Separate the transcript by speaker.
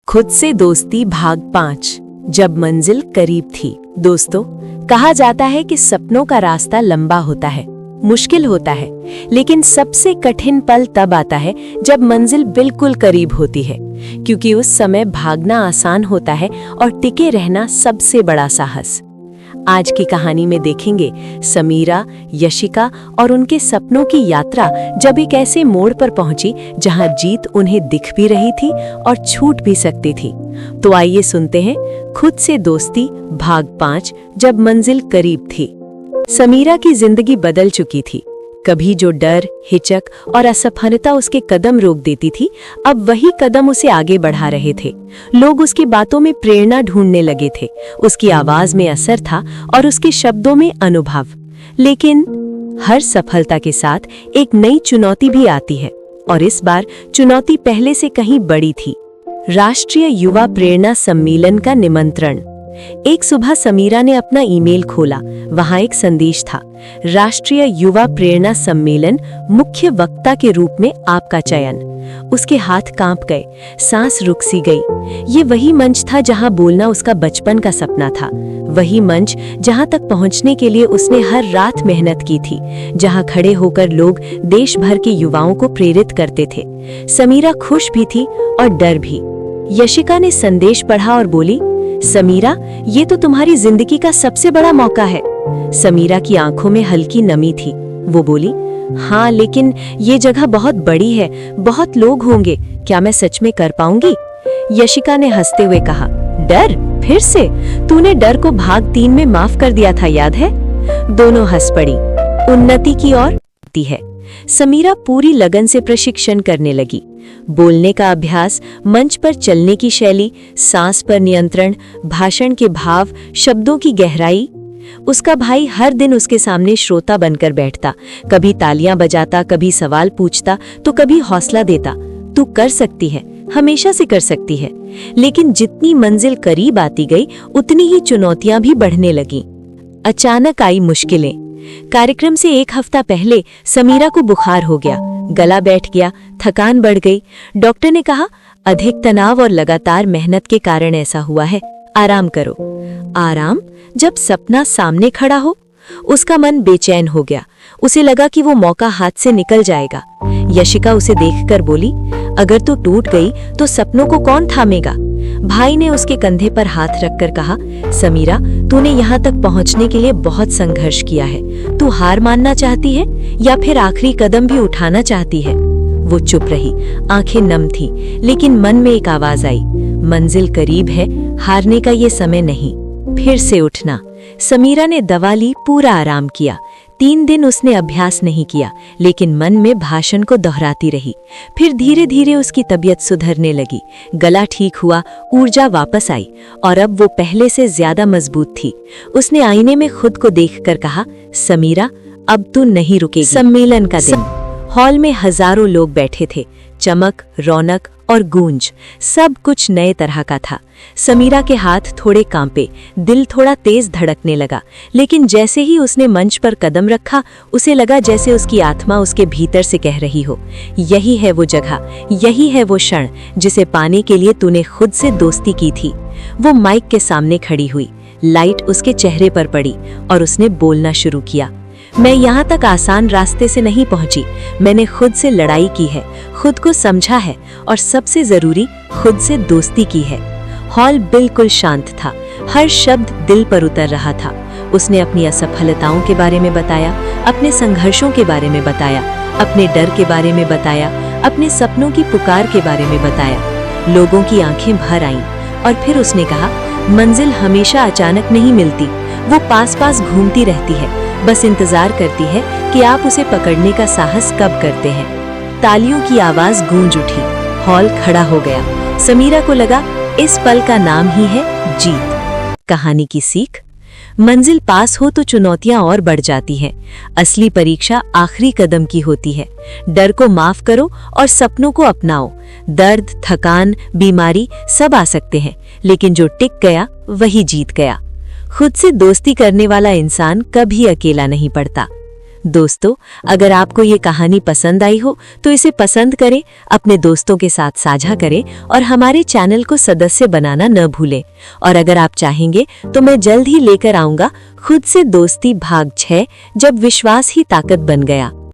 Speaker 1: खुद से दोस्ती भाग 5। जब मंजिल करीब थी। दोस्तों, कहा जाता है कि सपनों का रास्ता लंबा होता है, मुश्किल होता है, लेकिन सबसे कठिन पल तब आता है जब मंजिल बिल्कुल करीब होती है, क्योंकि उस समय भागना आसान होता है और टिके रहना सबसे बड़ा साहस। आज की कहानी में देखेंगे समीरा, यशिका और उनके सपनों की यात्रा जब एक ऐसे मोड़ पर पहुंची जहां जीत उन्हें दिख भी रही थी और छूट भी सकती थी। तो आइए सुनते हैं खुद से दोस्ती भाग 5, जब मंजिल करीब थी। समीरा की जिंदगी बदल चुकी थी। कभी जो डर, हिचक और असफलता उसके कदम रोक देती थी, अब वही कदम उसे आगे बढ़ा रहे थे। लोग उसकी बातों में प्रेरणा ढूंढने लगे थे, उसकी आवाज में असर था और उसके शब्दों में अनुभव। लेकिन हर सफलता के साथ एक नई चुनौती भी आती है, और इस बार चुनौती पहले से कहीं बड़ी थी। राष्ट्रीय युवा प्रेरणा सम्मेलन का निमंत्रण। एक सुबह समीरा ने अपना ईमेल खोला। वहां एक संदेश था, राष्ट्रीय युवा प्रेरणा सम्मेलन, मुख्य वक्ता के रूप में आपका चयन। उसके हाथ कांप गए, सांस रुक सी गई। ये वही मंच था जहां बोलना उसका बचपन का सपना था, वही मंच जहां तक पहुंचने के लिए उसने हर रात मेहनत की थी, जहां खड़े होकर लोग देश भर के युवाओं को प्रेरित करते थे। समीरा खुश भी थी और डर भी। यशिका ने संदेश पढ़ा और बोली, समीरा, ये तो तुम्हारी जिंदगी का सबसे बड़ा मौका है। समीरा की आंखों में हल्की नमी थी। वो बोली, हाँ, लेकिन ये जगह बहुत बड़ी है, बहुत लोग होंगे, क्या मैं सच में कर पाऊंगी? यशिका ने हंसते हुए कहा, डर? फिर से? तूने डर को भाग 3 में माफ कर दिया था, याद है? दोनों हंस पड़ी। उन्नति की ओर है। समीरा पूरी लगन से प्रशिक्षण करने लगी। बोलने का अभ्यास, मंच पर चलने की शैली, सांस पर नियंत्रण, भाषण के भाव, शब्दों की गहराई। उसका भाई हर दिन उसके सामने श्रोता बनकर बैठता, कभी तालियां बजाता, कभी सवाल पूछता, तो कभी हौसला देता। तू कर सकती है, हमेशा से कर सकती है। लेकिन जितनी मंजिल करीब आती गई, उतनी ही चुनौतियां भी बढ़ने लगीं। अचानक आई मुश्किलें। कार्यक्रम से 1 हफ्ता पहले समीरा को बुखार हो गया, गला बैठ गया, थकान बढ़ गई। डॉक्टर ने कहा, अधिक तनाव और लगातार मेहनत के कारण ऐसा हुआ है, आराम करो। आराम? जब सपना सामने खड़ा हो? उसका मन बेचैन हो गया। उसे लगा कि वो मौका हाथ से निकल जाएगा। यशिका उसे देखकर बोली, अगर तू टूट गई तो सपनों को कौन थामेगा? भाई ने उसके कंधे पर हाथ रखकर कहा, समीरा, तूने यहाँ तक पहुँचने के लिए बहुत संघर्ष किया है। तू हार मानना चाहती है या फिर आखिरी कदम भी उठाना चाहती है? वो चुप रही, आंखें नम थी, लेकिन मन में एक आवाज आई, मंजिल करीब है, हारने का ये समय नहीं। फिर से उठना। समीरा ने दवा ली, पूरा आराम किया। 3 दिन उसने अभ्यास नहीं किया, लेकिन मन में भाषण को दोहराती रही। फिर धीरे धीरे उसकी तबीयत सुधरने लगी, गला ठीक हुआ, ऊर्जा वापस आई, और अब वो पहले से ज्यादा मजबूत थी। उसने आईने में खुद को देखकर कहा, समीरा, अब तू नहीं रुकेगी। सम्मेलन का दिन। हॉल में हजारों लोग बैठे थे। चमक, रौनक और गूंज, सब कुछ नए तरह का था। समीरा के हाथ थोड़े कांपे, दिल थोड़ा तेज धड़कने लगा, लेकिन जैसे ही उसने मंच पर कदम रखा, उसे लगा जैसे उसकी आत्मा उसके भीतर से कह रही हो, यही है वो जगह, यही है वो क्षण जिसे पाने के लिए तूने खुद से दोस्ती की थी। वो माइक के सामने खड़ी हुई, लाइट उसके चेहरे पर पड़ी और उसने बोलना शुरू किया। मैं यहाँ तक आसान रास्ते से नहीं पहुंची, मैंने खुद से लड़ाई की है, खुद को समझा है और सबसे जरूरी, खुद से दोस्ती की है। हॉल बिल्कुल शांत था, हर शब्द दिल पर उतर रहा था। उसने अपनी असफलताओं के बारे में बताया, अपने संघर्षों के बारे में बताया, अपने डर के बारे में बताया, अपने सपनों की पुकार के बारे में बताया। लोगों की आंखें भर आईं और फिर उसने कहा, मंजिल हमेशा अचानक नहीं मिलती, वो पास पास घूमती रहती है, बस इंतजार करती है कि आप उसे पकड़ने का साहस कब करते हैं। तालियों की आवाज गूंज उठी, हॉल खड़ा हो गया। समीरा को लगा, इस पल का नाम ही है जीत। कहानी की सीख, मंजिल पास हो तो चुनौतियां और बढ़ जाती हैं। असली परीक्षा आखिरी कदम की होती है। डर को माफ करो और सपनों को अपनाओ। दर्द, थकान, बीमारी सब आ सकते हैं, लेकिन जो टिक गया वही जीत गया। खुद से दोस्ती करने वाला इंसान कभी अकेला नहीं पड़ता। दोस्तों, अगर आपको ये कहानी पसंद आई हो तो इसे पसंद करें, अपने दोस्तों के साथ साझा करें और हमारे चैनल को सदस्य बनाना न भूलें। और अगर आप चाहेंगे तो मैं जल्द ही लेकर आऊंगा खुद से दोस्ती भाग 6, जब विश्वास ही ताकत बन गया।